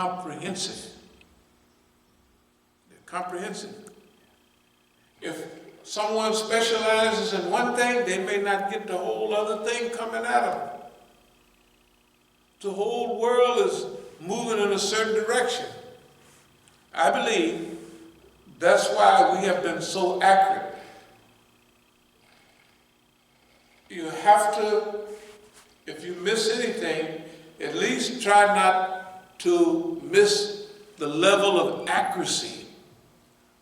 comprehensive. They're comprehensive. If someone specializes in one thing, they may not get the whole other thing coming at them. The whole world is moving in a certain direction. I believe that's why we have been so accurate. You have to, if you miss anything, at least try not to miss the level of accuracy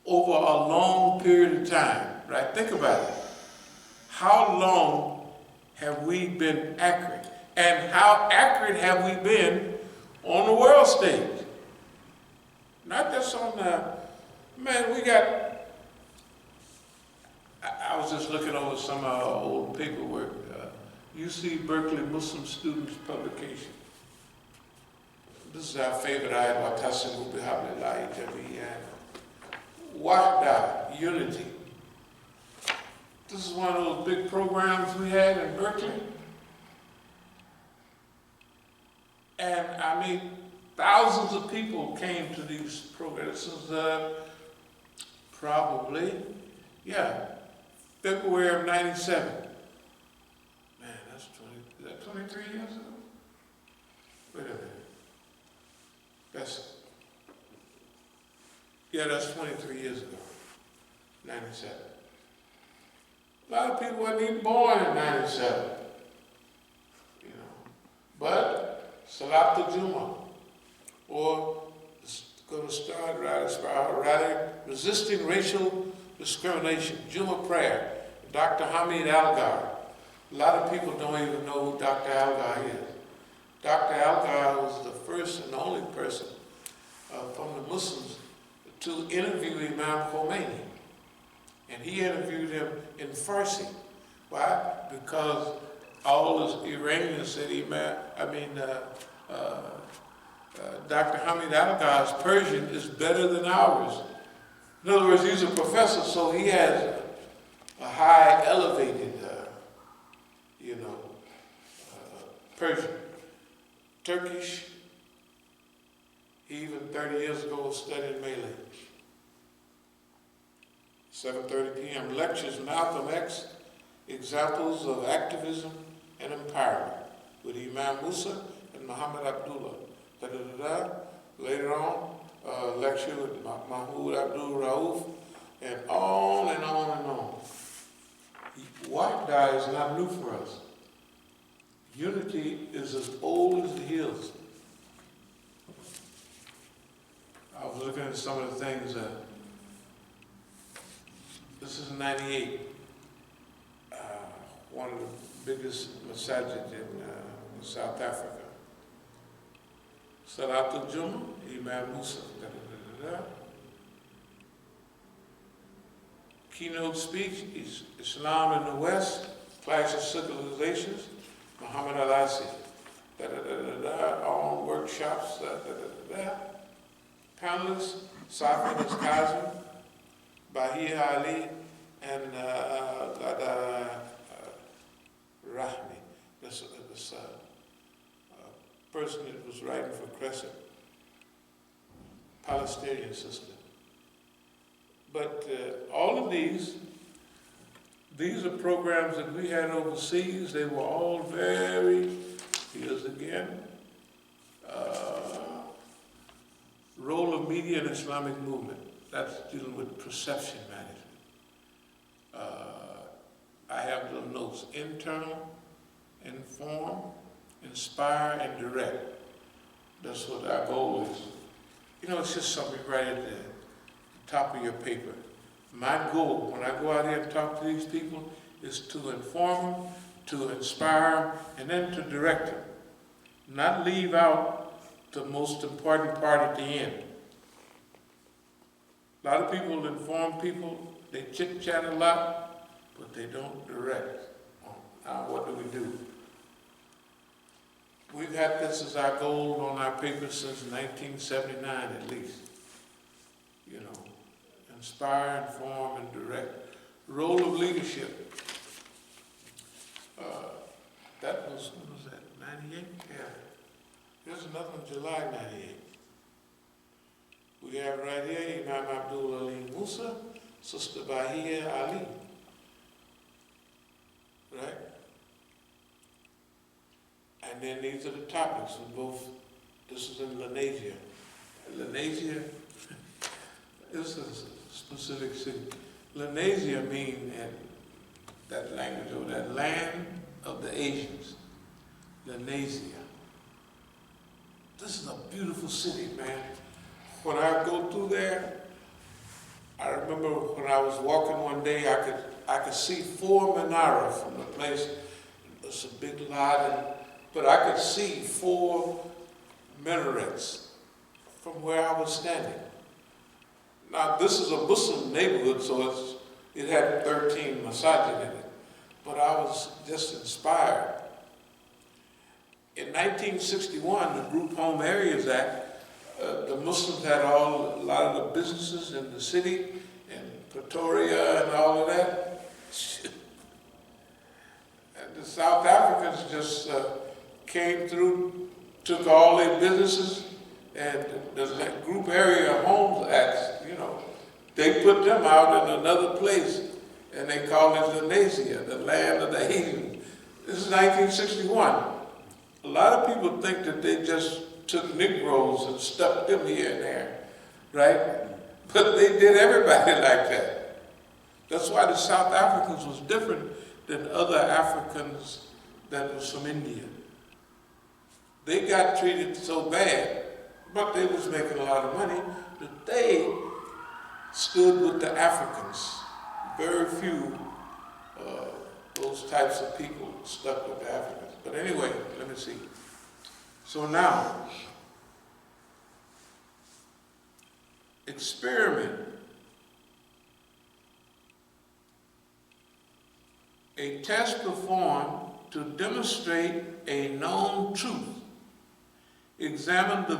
over a long period of time, right? Think about it. How long have we been accurate? And how accurate have we been on the world stage? Not just on the, man, we got, I was just looking over some of our old paperwork. UC Berkeley Muslim Students Publication. This is our favorite ayat, وَتَصِلُوا بِحَبْلِ اللَّهِ جَمِيعًا. Wahda, unity. This is one of those big programs we had in Berkeley. And I mean, thousands of people came to these programs. This is probably, February of '97. Man, that's 23 years ago? Wait a minute. That's 23 years ago, 97. A lot of people weren't even born in 97, you know. But Salatul Jummah, or going to start rather resisting racial discrimination, Jummah prayer, Dr. Hamid Algar. A lot of people don't even know who Dr. Algar is. Dr. Algar was the first and only person from the Muslims to interview Imam Khomeini. And he interviewed him in Farsi. Why? Because all the Iranians said Dr. Hamid Algar's Persian is better than ours. In other words, he's a professor, so he has a high elevated, Persian. Turkish, he even 30 years ago was studying Malay. 7:30 p.m. lectures, Malcolm X, examples of activism and empowerment with Imam Musa and Muhammad Abdullah. Later on, lecture with Mahmoud Abdul Rauf, and on and on and on. Wahda is not new for us. Unity is as old as the hills. I was looking at some of the things. This is 98. One of the biggest Masjid in South Africa. Salatul Jummah, Imam Musa. Keynote speech, Islam in the West, Clash of Civilizations, Muhammad Al-Asi. On workshops, Panelists, Safin Kazim, Bahia Ali, and Rahmi. This person that was writing for Crescent, Palestinian sister. But all of these are programs that we had overseas. They were all very, here's again, role of media in Islamic movement. That's dealing with perception management. I have little notes: internal, inform, inspire, and direct. That's what our goal is. It's just something right at the top of your paper. My goal, when I go out here and talk to these people, is to inform them, to inspire them, and then to direct them. Not leave out the most important part at the end. A lot of people inform people, they chit-chat a lot, but they don't direct. Now, what do? We've had this as our goal on our paper since 1979 at least. Inspire, inform, and direct. Role of leadership. That was, when was that, 98? Yeah. Here's another one, July 98. have right here Imam Abdul Ali Musa, Sister Bahia Ali. Right? And then these are the topics of both. This is in Lenasia. Lenasia is a specific city. Lenasia means in that language, or that land of the Asians. Lenasia. This is a beautiful city, man. When I go through there, I remember when I was walking one day, I could see 4 menorah from the place. It's a big lot, but I could see 4 minarets from where I was standing. Now, this is a Muslim neighborhood, so it had 13 masajid in it. But I was just inspired. In 1961, the Group Home Areas Act, the Muslims had a lot of the businesses in the city, and Pretoria and all of that. And the South Africans just came through, took all their businesses, and the Group Area Homes Act, they put them out in another place, and they called it Lenasia, the land of the Asians. This is 1961. A lot of people think that they just took Negroes and stuck them here and there, right? But they did everybody like that. That's why the South Africans was different than other Africans that was from India. They got treated so bad, but they was making a lot of money, that they stood with the Africans. Very few those types of people stuck with the Africans. But anyway, let me see. So now, experiment. A test performed to demonstrate a known truth. Examine the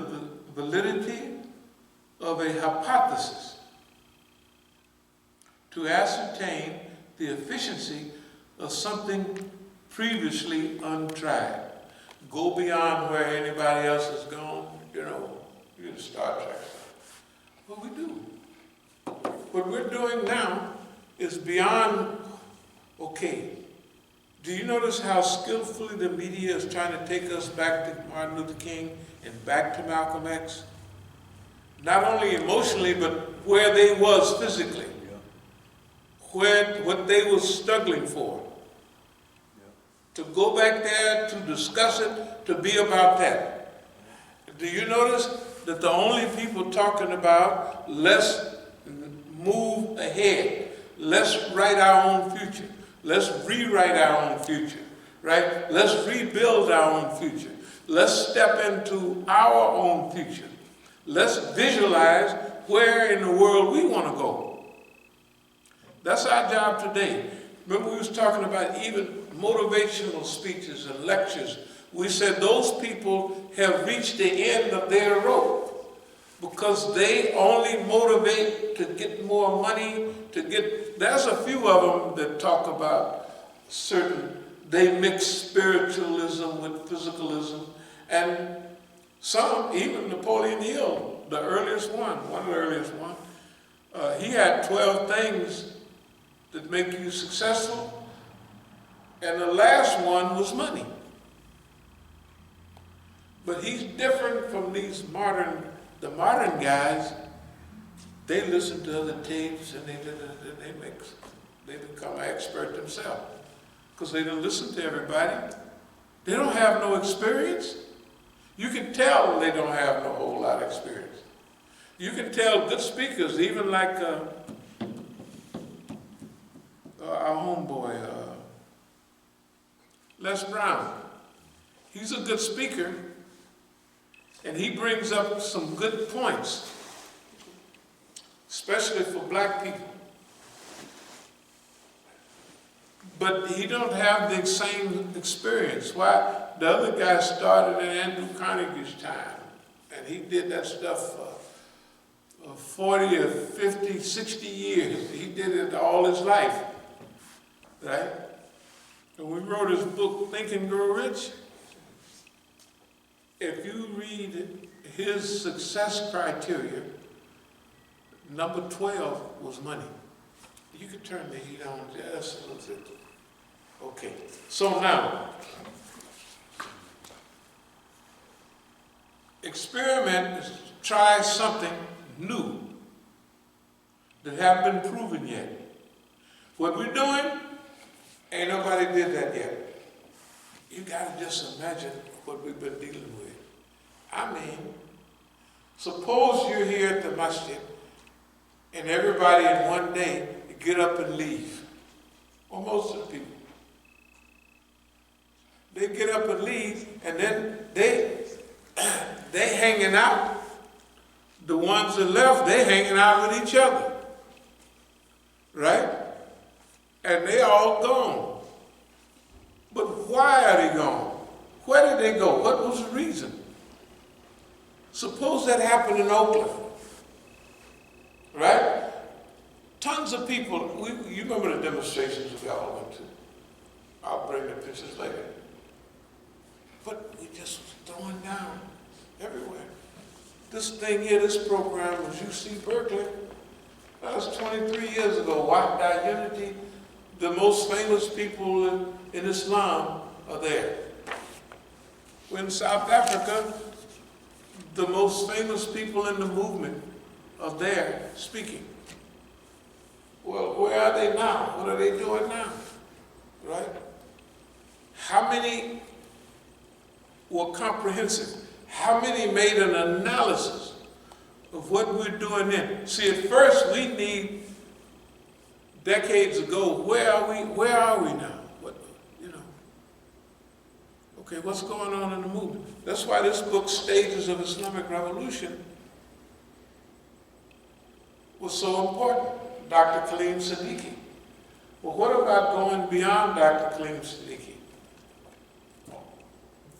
validity of a hypothesis to ascertain the efficiency of something previously untried. Go beyond where anybody else has gone, you're the Star Trek. What we do. What we're doing now is beyond, okay. Do you notice how skillfully the media is trying to take us back to Martin Luther King and back to Malcolm X? Not only emotionally, but where they was physically. What they were struggling for. To go back there, to discuss it, to be about that. Do you notice that the only people talking about, let's move ahead, let's write our own future, let's rewrite our own future, right? Let's rebuild our own future. Let's step into our own future. Let's visualize where in the world we want to go. That's our job today. Remember we was talking about even motivational speeches and lectures. We said those people have reached the end of their rope because they only motivate to get more money, there's a few of them that talk about they mix spiritualism with physicalism, and some, even Napoleon Hill, one of the earliest ones, he had 12 things that make you successful, and the last one was money. But he's different from the modern guys. They listen to other tapes and they become an expert themselves because they don't listen to everybody. They don't have no experience. You can tell they don't have no whole lot of experience. You can tell good speakers, even like our homeboy, Les Brown. He's a good speaker, and he brings up some good points, especially for black people. But he don't have the same experience. Why? The other guy started in Andrew Carnegie's time, and he did that stuff for 40 or 50, 60 years. He did it all his life, right? And we wrote his book, Think and Grow Rich. If you read his success criteria, Number 12 was money. You could turn the heat on just a little bit. Okay, so now, experiment is try something new that haven't been proven yet. What we're doing, ain't nobody did that yet. You gotta just imagine what we've been dealing with. I mean, suppose you're here at the Masjid and everybody in one day get up and leave. Or most of the people. They get up and leave, and then they hanging out. The ones that left, they hanging out with each other. Right? And they all gone. But why are they gone? Where did they go? What was the reason? Suppose that happened in Oakland. Right? Tons of people, you remember the demonstrations we all went to. I'll bring the pictures later. But we just was throwing down everywhere. This thing here, this program was UC Berkeley. That was 23 years ago. Wahda Unity, the most famous people in Islam are there. In South Africa, the most famous people in the movement are there speaking. Well, where are they now? What are they doing now? Right? How many were comprehensive? How many made an analysis of what we're doing then? See, at first we need, decades ago, where are we now? What, you know? Okay, what's going on in the movement? That's why this book, Stages of Islamic Revolution, was so important. Dr. Kaleem Siddiqui. Well, what about going beyond Dr. Kaleem Siddiqui?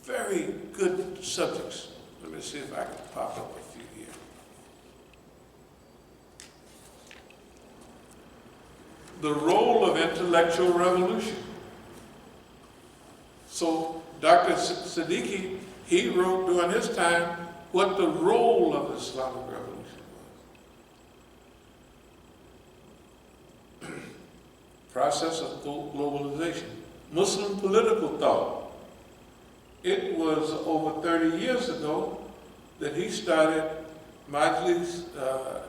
Very good subjects. Let me see if I can pop up a few here. The role of intellectual revolution. So Dr. Siddiqui, he wrote during his time what the role of the Islamic revolution was. Process of globalization. Muslim political thought. It was over 30 years ago that he started Majlis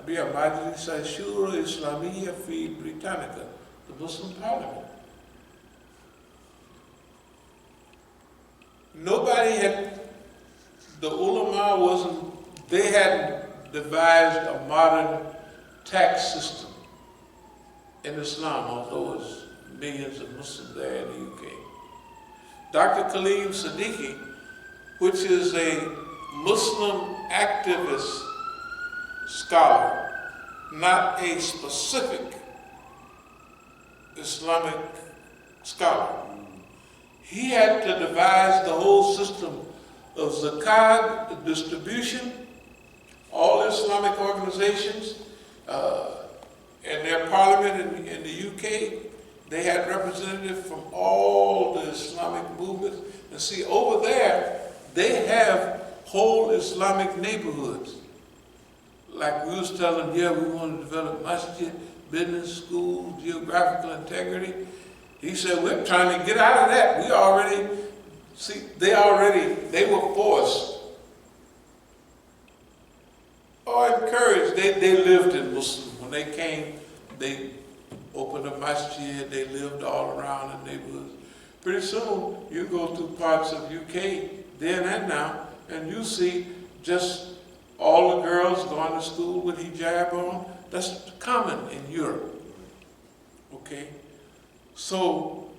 Ashura Islamiyya fi Britannica, the Muslim Parliament. Nobody had, the ulama they hadn't devised a modern tax system in Islam, although there's millions of Muslims there in the UK. Dr. Kaleem Siddiqui, which is a Muslim activist scholar, not a specific Islamic scholar. He had to devise the whole system of zakat, the distribution, all Islamic organizations, in their parliament in the UK, they had representatives from all the Islamic movements. And see, over there, they have whole Islamic neighborhoods. Like we was telling, yeah, we want to develop masjid, business, schools, geographical integrity. He said, we're trying to get out of that. We already, see, they were forced or encouraged. They lived in Muslim. When they came, they opened a masjid, they lived all around the neighborhoods. Pretty soon, you go through parts of UK, then and now, and you see just all the girls going to school with hijab on. That's common in Europe, okay? So,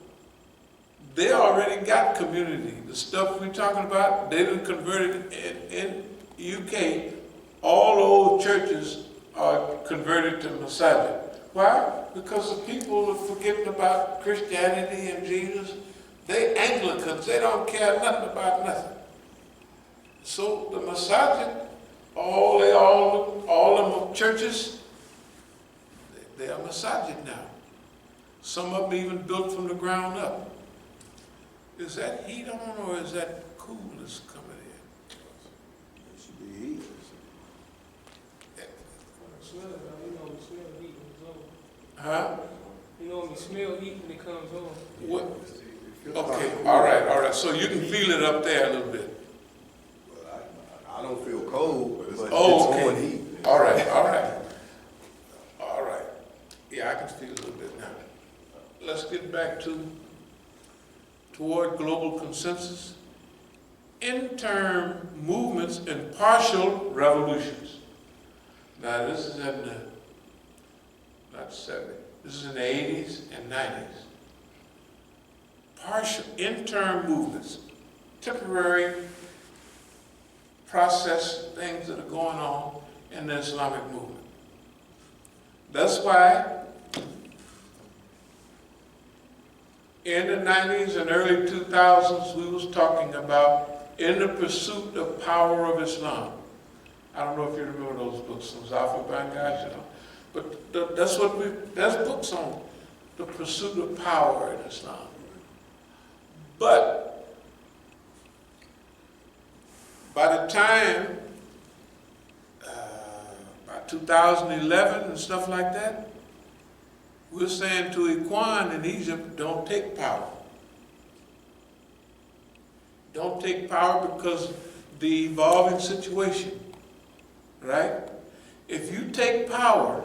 they already got community. The stuff we're talking about, they done converted in UK. All old churches are converted to Masjid. Why? Because the people are forgetting about Christianity and Jesus. They Anglicans, they don't care nothing about nothing. So the Masjid, all them churches, they are Masjid now. Some of them even built from the ground up. Is that heat on or is that coolness coming in? It should be heat. Yeah. Huh? You normally smell heat when it comes on. What? Okay, all right. So you can feel it up there a little bit. Well, I don't feel cold, but it's Oh, on okay. heat. All right. Yeah, I can feel a little bit now. Let's get back toward global consensus. Interim movements and partial revolutions. Now this is in the, not 70, this is in the 80s and 90s. Partial, interim movements, temporary process things that are going on in the Islamic movement. That's why in the 90s and early 2000s we was talking about In the Pursuit of Power of Islam. I don't know if you remember those books, those Alpha Bangash, you know. But that's books on the pursuit of power in Islam. But by the time, by 2011 and stuff like that, we're saying to Ikhwan in Egypt, don't take power. Don't take power because the evolving situation, right? If you take power,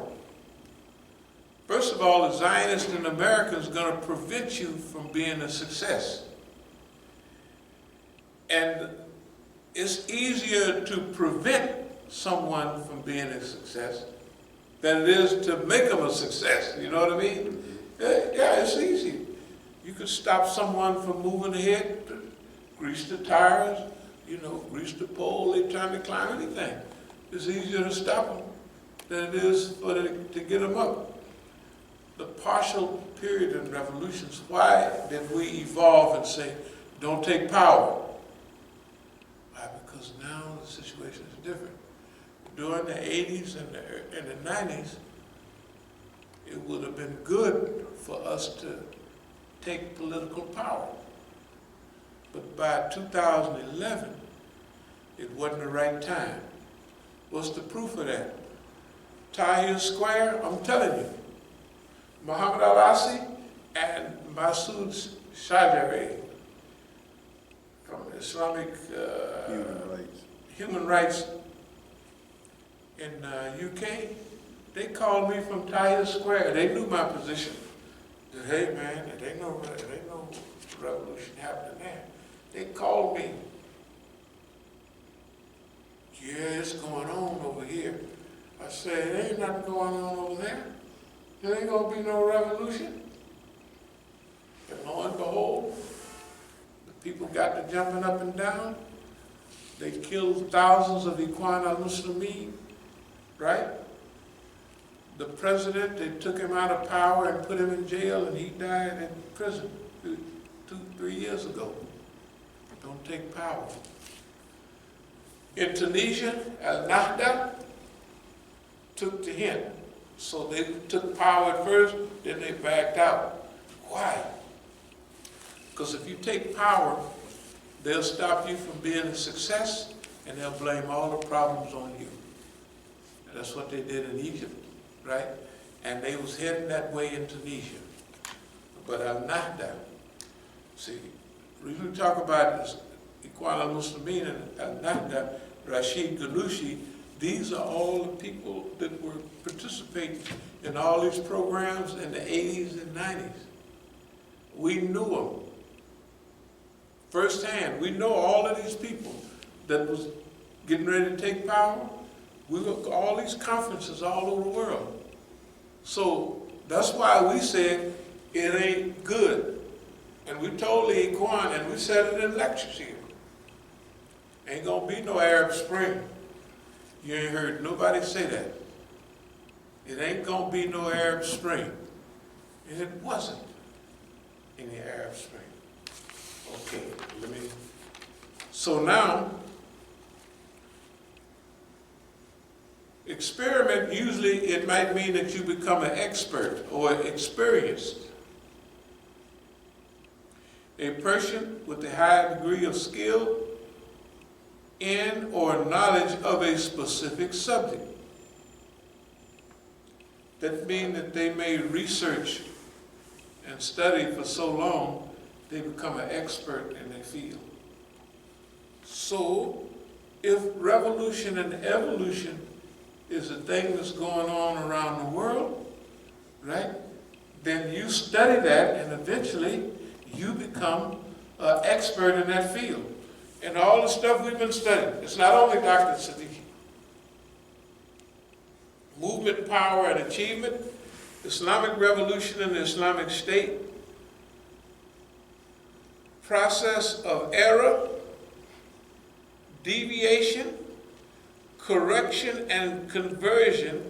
first of all, the Zionists in America is going to prevent you from being a success. And it's easier to prevent someone from being a success than it is to make them a success. You know what I mean? Yeah, it's easy. You could stop someone from moving ahead, grease the tires, you know, grease the pole, they're trying to climb anything. It's easier to stop them than it is to get them up. The partial period in revolutions, why did we evolve and say, don't take power? Why? Because now the situation is different. During the 80s and the 90s, it would have been good for us to take political power. But by 2011, it wasn't the right time. What's the proof of that? Tahrir Square, I'm telling you, Muhammad al-Asi and Masood Shajari from Islamic Human Rights in UK, they called me from Tahrir Square. They knew my position. They said, hey man, there ain't no revolution happening there. They called me. Yeah, it's going on over here. I said, there ain't nothing going on over there. There ain't gonna be no revolution. And lo and behold, the people got to jumping up and down. They killed thousands of Ikhwan al-Muslimin, right? The president, they took him out of power and put him in jail, and he died in prison 3 years ago. Don't take power. In Tunisia, al-Nahda took the hint. So they took power at first, then they backed out. Why? Because if you take power, they'll stop you from being a success, and they'll blame all the problems on you. And that's what they did in Egypt, right? And they was heading that way in Tunisia. But al-Nahda, see, we talk about this, Ikhwan al-Muslimin and al-Nahda, Rashid Ghannouchi, these are all the people that were participating in all these programs in the 80s and 90s. We knew them firsthand. We know all of these people that was getting ready to take power. We were all these conferences all over the world. So that's why we said it ain't good. And we told the Ikhwan, and we said it in lectures here, ain't gonna be no Arab Spring. You ain't heard nobody say that. It ain't gonna be no Arab Spring. And it wasn't any Arab Spring. Okay, so now, experiment, usually it might mean that you become an expert or experienced. A person with a high degree of skill in or knowledge of a specific subject. That means that they made research and study for so long, they become an expert in their field. So, if revolution and evolution is a thing that's going on around the world, right? Then you study that and eventually you become an expert in that field. And all the stuff we've been studying, it's not only Dr. Siddiqui. Movement, power, and achievement, Islamic revolution and the Islamic State, process of error, deviation, correction, and conversion,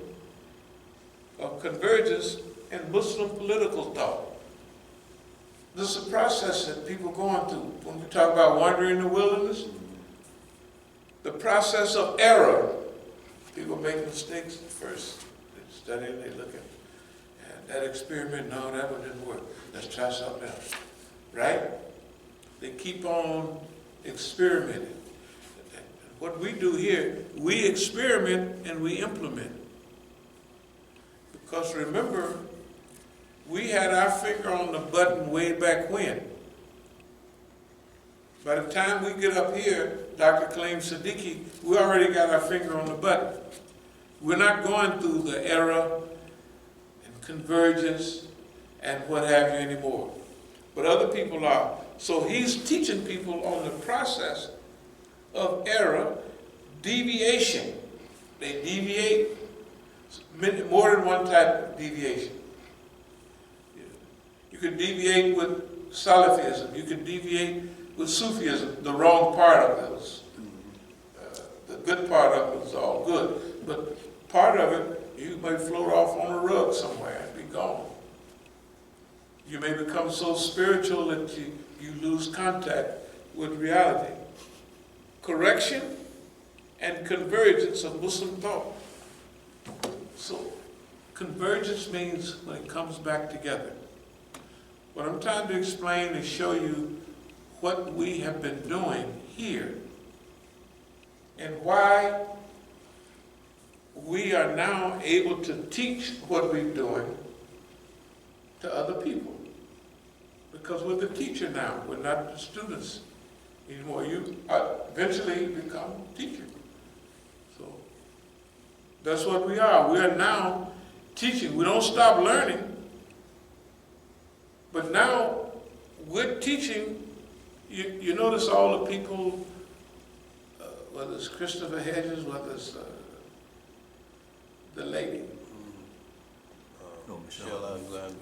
or convergence in Muslim political thought. This is a process that people are going through. When we talk about wandering in the wilderness, the process of error. People make mistakes at first. They study and they look at that experiment. No, that one didn't work. Let's try something else. Right? They keep on experimenting. What we do here, we experiment and we implement. Because remember, we had our finger on the button way back when. By the time we get up here, Dr. Kaleem Siddiqui, we already got our finger on the button. We're not going through the era and convergence and what have you anymore. But other people are. So he's teaching people on the process of error, deviation. They deviate, more than one type of deviation. You could deviate with Salafism. You could deviate with Sufism, the wrong part of those. The good part of it is all good. But part of it, you may float off on a rug somewhere and be gone. You may become so spiritual that you lose contact with reality. Correction and convergence of Muslim thought. So, convergence means when it comes back together. What I'm trying to explain is show you what we have been doing here and why we are now able to teach what we're doing to other people. Because we're the teacher now, we're not the students anymore. You eventually become teacher. So that's what we are. We are now teaching. We don't stop learning, but now we're teaching. You notice all the people, whether it's Christopher Hedges, whether it's the lady. Michelle Alexander.